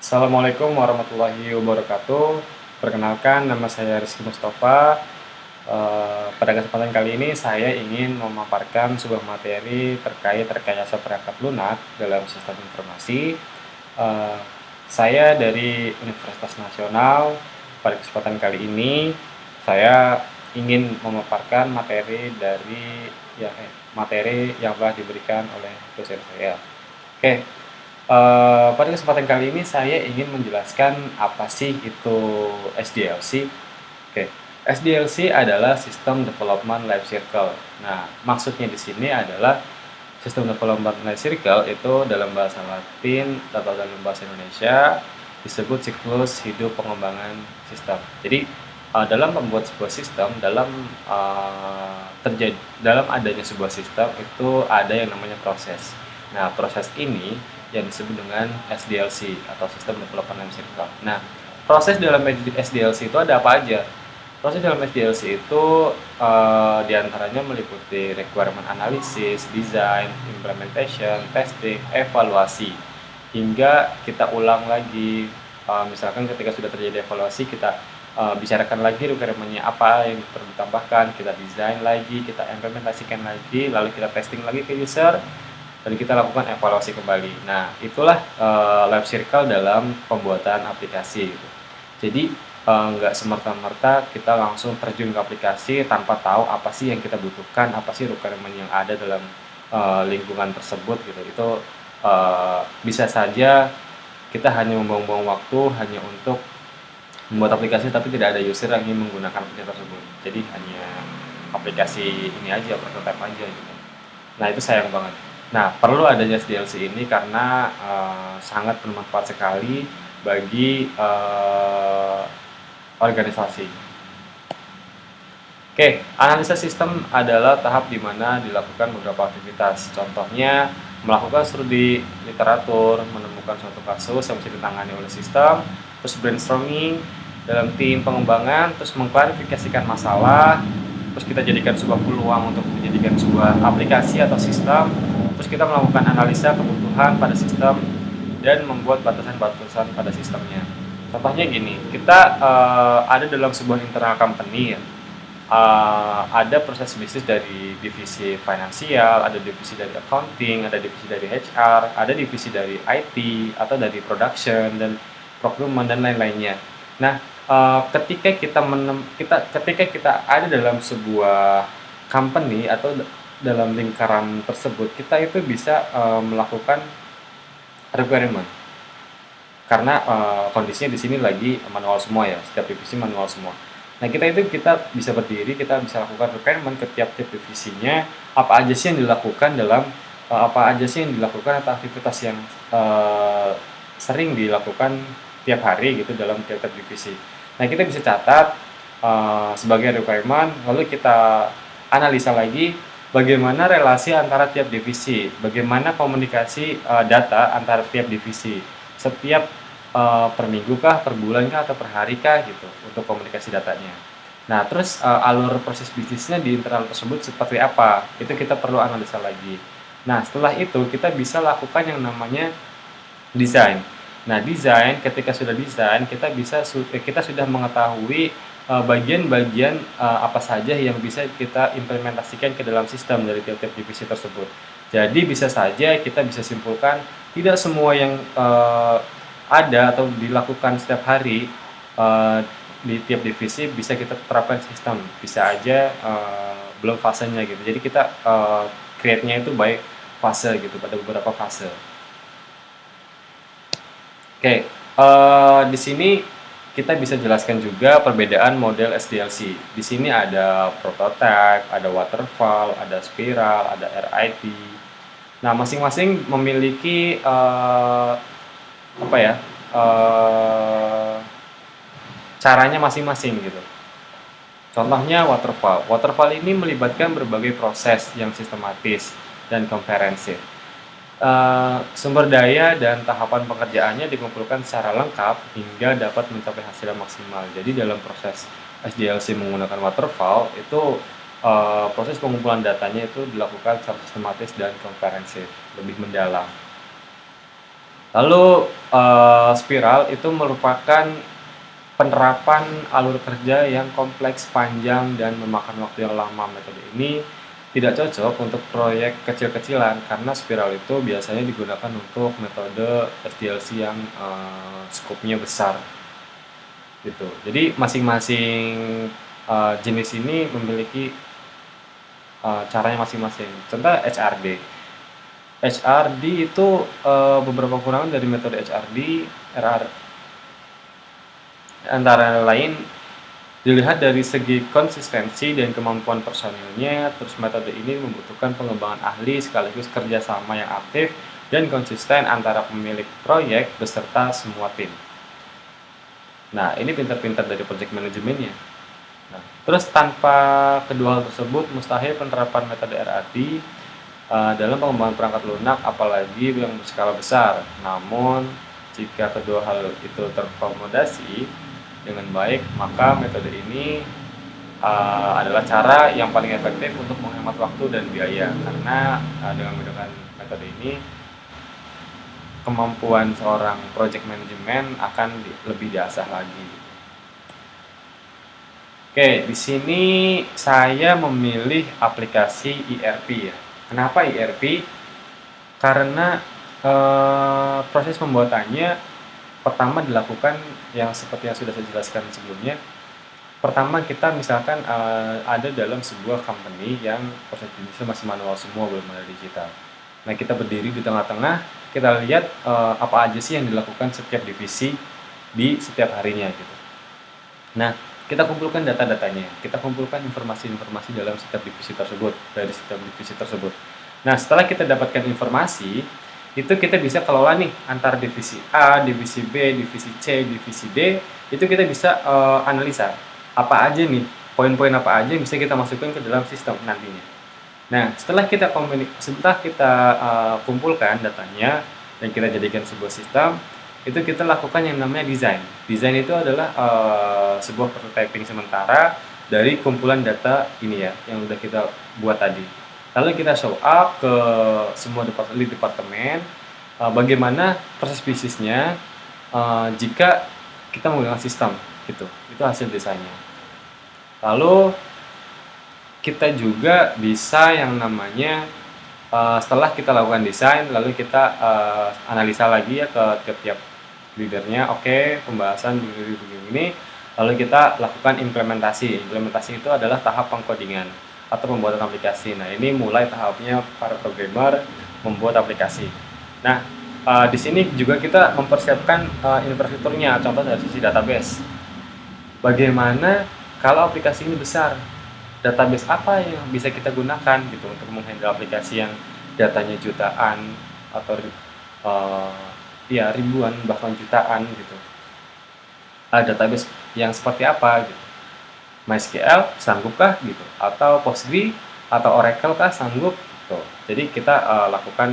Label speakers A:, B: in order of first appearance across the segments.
A: Assalamualaikum warahmatullahi wabarakatuh. Perkenalkan, nama saya Rizky Mustafa. Pada kesempatan kali ini saya ingin memaparkan sebuah materi terkait rekayasa perangkat lunak dalam sistem informasi. Eh, saya dari Universitas Nasional. Pada kesempatan kali ini saya ingin memaparkan materi yang telah diberikan oleh dosen saya. Oke, pada kesempatan kali ini saya ingin menjelaskan apa sih itu SDLC. Oke, SDLC adalah System Development Life Cycle. Nah, maksudnya di sini adalah System Development Life Cycle itu dalam bahasa Latin atau dalam bahasa Indonesia disebut siklus hidup pengembangan sistem. Jadi dalam membuat sebuah sistem, dalam adanya sebuah sistem itu ada yang namanya proses. Nah, proses ini yang disebut dengan SDLC atau System Development Life Cycle. Nah, proses dalam SDLC itu ada apa aja? Proses dalam SDLC itu diantaranya meliputi requirement analysis, design, implementation, testing, evaluasi, hingga kita ulang lagi. Misalkan ketika sudah terjadi evaluasi, kita bicarakan lagi requirement-nya apa yang perlu ditambahkan, kita desain lagi, kita implementasikan lagi, lalu kita testing lagi ke user, dan kita lakukan evaluasi kembali. Nah, itulah life cycle dalam pembuatan aplikasi gitu. Jadi nggak semerta-merta kita langsung terjun ke aplikasi tanpa tahu apa sih yang kita butuhkan, apa sih requirement yang ada dalam lingkungan tersebut gitu. Itu bisa saja kita hanya membuang-buang waktu hanya untuk membuat aplikasi, tapi tidak ada user yang ingin menggunakan aplikasi tersebut. Jadi hanya aplikasi ini aja, prototype aja gitu. Nah, itu sayang banget. Nah, perlu adanya SDLC ini karena sangat bermanfaat sekali bagi organisasi. Oke, analisa sistem adalah tahap di mana dilakukan beberapa aktivitas. Contohnya, melakukan studi literatur, menemukan suatu kasus yang bisa ditangani oleh sistem, terus brainstorming dalam tim pengembangan, terus mengklarifikasikan masalah, terus kita jadikan sebuah peluang untuk menjadikan sebuah aplikasi atau sistem, terus kita melakukan analisa kebutuhan pada sistem dan membuat batasan-batasan pada sistemnya. Contohnya gini, kita ada dalam sebuah internal company ya, ada proses bisnis dari divisi finansial, ada divisi dari accounting, ada divisi dari HR, ada divisi dari IT atau dari production dan procurement dan lain-lainnya. Nah, ketika kita ada dalam sebuah company atau dalam lingkaran tersebut, kita itu bisa melakukan requirement karena kondisinya di sini lagi manual semua ya, setiap divisi manual semua. Nah, kita bisa berdiri, kita bisa lakukan requirement ke tiap-tiap divisinya, apa aja sih yang dilakukan atau aktivitas yang sering dilakukan tiap hari gitu dalam tiap-tiap divisi. Nah, kita bisa catat sebagai requirement, lalu kita analisa lagi bagaimana relasi antara tiap divisi, bagaimana komunikasi data antara tiap divisi, setiap per minggu kah, per bulan kah, atau per hari kah gitu untuk komunikasi datanya. Nah, terus alur proses bisnisnya di internal tersebut seperti apa? Itu kita perlu analisa lagi. Nah, setelah itu kita bisa lakukan yang namanya desain. Nah, desain, ketika sudah desain, kita sudah mengetahui bagian-bagian apa saja yang bisa kita implementasikan ke dalam sistem dari tiap-tiap divisi tersebut. Jadi bisa saja kita bisa simpulkan tidak semua yang ada atau dilakukan setiap hari di tiap divisi bisa kita terapkan sistem. Bisa aja belum fasenya gitu. Jadi kita create-nya itu by fase gitu, pada beberapa fase. Oke, di sini kita bisa jelaskan juga perbedaan model SDLC. Di sini ada prototype, ada waterfall, ada spiral, ada RIT. Nah, masing-masing memiliki caranya masing-masing gitu. Contohnya waterfall. Waterfall ini melibatkan berbagai proses yang sistematis dan komprehensif. Sumber daya dan tahapan pengerjaannya dikumpulkan secara lengkap hingga dapat mencapai hasil yang maksimal. Jadi dalam proses SDLC menggunakan waterfall itu proses pengumpulan datanya itu dilakukan secara sistematis dan komprehensif, lebih mendalam. Lalu spiral itu merupakan penerapan alur kerja yang kompleks, panjang, dan memakan waktu yang lama. Metode ini tidak cocok untuk proyek kecil-kecilan karena spiral itu biasanya digunakan untuk metode SDLC yang skopnya besar gitu. Jadi masing-masing jenis ini memiliki caranya masing-masing. Contoh HRD. HRD itu beberapa kekurangan dari metode HRD antara lain dilihat dari segi konsistensi dan kemampuan personilnya. Terus metode ini membutuhkan pengembangan ahli sekaligus kerjasama yang aktif dan konsisten antara pemilik proyek beserta semua tim. Nah, ini pintar-pintar dari project manajemennya. Nah, terus tanpa kedua hal tersebut, mustahil penerapan metode RAD dalam pengembangan perangkat lunak, apalagi yang berskala besar. Namun, jika kedua hal itu terakomodasi dengan baik, maka metode ini adalah cara yang paling efektif untuk menghemat waktu dan biaya. Karena dengan menggunakan metode ini, kemampuan seorang project manajemen akan lebih diasah lagi. Oke, di sini saya memilih aplikasi ERP ya. Kenapa ERP? Karena proses pembuatannya pertama dilakukan yang seperti yang sudah saya jelaskan sebelumnya. Pertama kita misalkan ada dalam sebuah company yang proses bisnisnya masih manual semua, belum ada digital. Nah, kita berdiri di tengah-tengah, kita lihat apa aja sih yang dilakukan setiap divisi di setiap harinya gitu. Nah, kita kumpulkan data-datanya, kita kumpulkan informasi-informasi dalam setiap divisi tersebut, dari setiap divisi tersebut. Nah, setelah kita dapatkan informasi, itu kita bisa kelola nih antar divisi A, divisi B, divisi C, divisi D, itu kita bisa analisa apa aja nih, poin-poin apa aja yang bisa kita masukkan ke dalam sistem nantinya. Nah, setelah kita kumpulkan datanya dan kita jadikan sebuah sistem, itu kita lakukan yang namanya desain. Desain itu adalah sebuah prototyping sementara dari kumpulan data ini ya, yang udah kita buat tadi. Lalu kita show up ke semua departemen, bagaimana proses bisnisnya jika kita menggunakan sistem gitu. Itu hasil desainnya. Lalu kita juga bisa yang namanya setelah kita lakukan desain, lalu kita analisa lagi ya ke tiap-tiap leadernya. Oke, pembahasan begini, lalu kita lakukan implementasi. Implementasi itu adalah tahap pengkodingan atau pembuatan aplikasi. Nah, ini mulai tahapnya para programmer membuat aplikasi. Nah, di sini juga kita mempersiapkan infrastrukturnya, contoh dari sisi database. Bagaimana kalau aplikasi ini besar? Database apa yang bisa kita gunakan gitu untuk menghandle aplikasi yang datanya jutaan atau ya ribuan bahkan jutaan gitu. Database yang seperti apa gitu. MySQL sanggupkah gitu, atau Postgre atau Oracle kah sanggup gitu. Jadi kita lakukan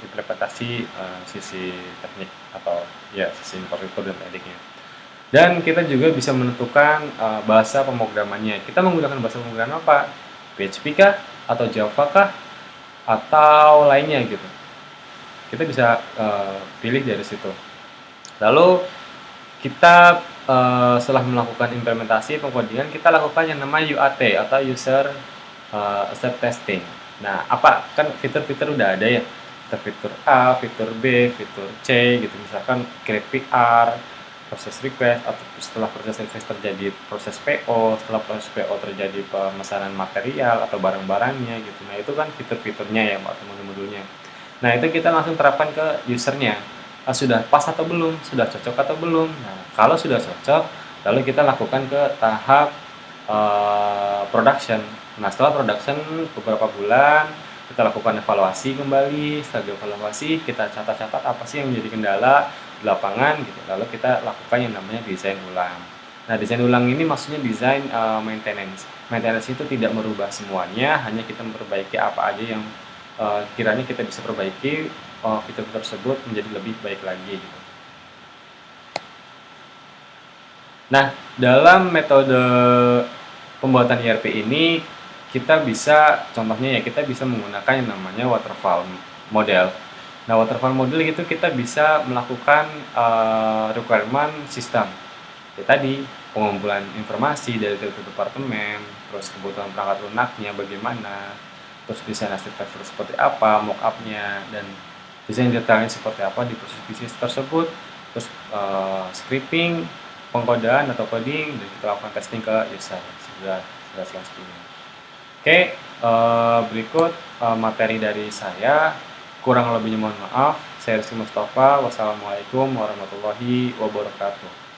A: implementasi sisi teknik atau ya sisi infrastruktur dan tekniknya. Dan kita juga bisa menentukan bahasa pemrogramannya. Kita menggunakan bahasa pemrograman apa? PHP kah? Atau Java kah? Atau lainnya gitu. Kita bisa pilih dari situ. Lalu kita setelah melakukan implementasi pengkodingan, kita lakukan yang namanya UAT atau User Accept Testing. Nah, apa? Kan fitur-fitur udah ada ya. Fitur A, fitur B, fitur C gitu. Misalkan create PR, proses request, atau setelah proses request terjadi proses PO, setelah proses PO terjadi pemesanan material atau barang-barangnya gitu. Nah, itu kan fitur-fiturnya ya atau modul-modulnya. Nah, itu kita langsung terapkan ke usernya. Sudah pas atau belum, sudah cocok atau belum. Nah, kalau sudah cocok, lalu kita lakukan ke tahap production. Nah, setelah production beberapa bulan kita lakukan evaluasi kembali. Setelah evaluasi kita catat-catat apa sih yang menjadi kendala di lapangan gitu. Lalu kita lakukan yang namanya desain ulang. Nah, desain ulang ini maksudnya desain maintenance. Maintenance itu tidak merubah semuanya, hanya kita memperbaiki apa aja yang kiranya kita bisa perbaiki fitur tersebut menjadi lebih baik lagi gitu. Nah, dalam metode pembuatan ERP ini kita bisa contohnya ya kita bisa menggunakan yang namanya waterfall model. Nah, waterfall modeling itu kita bisa melakukan requirement system. Ya tadi, pengumpulan informasi dari tiap departemen, terus kebutuhan perangkat lunaknya bagaimana, terus desain arsitektur seperti apa, mock-up-nya, dan desain detailnya seperti apa di proses bisnis tersebut, terus scripting, pengkodaan atau coding, dan kita lakukan testing ke user. Sudah jelaskan sebelumnya. Oke, berikut materi dari saya. Kurang lebihnya mohon maaf. Saya Rizky Mustafa. Wassalamualaikum warahmatullahi wabarakatuh.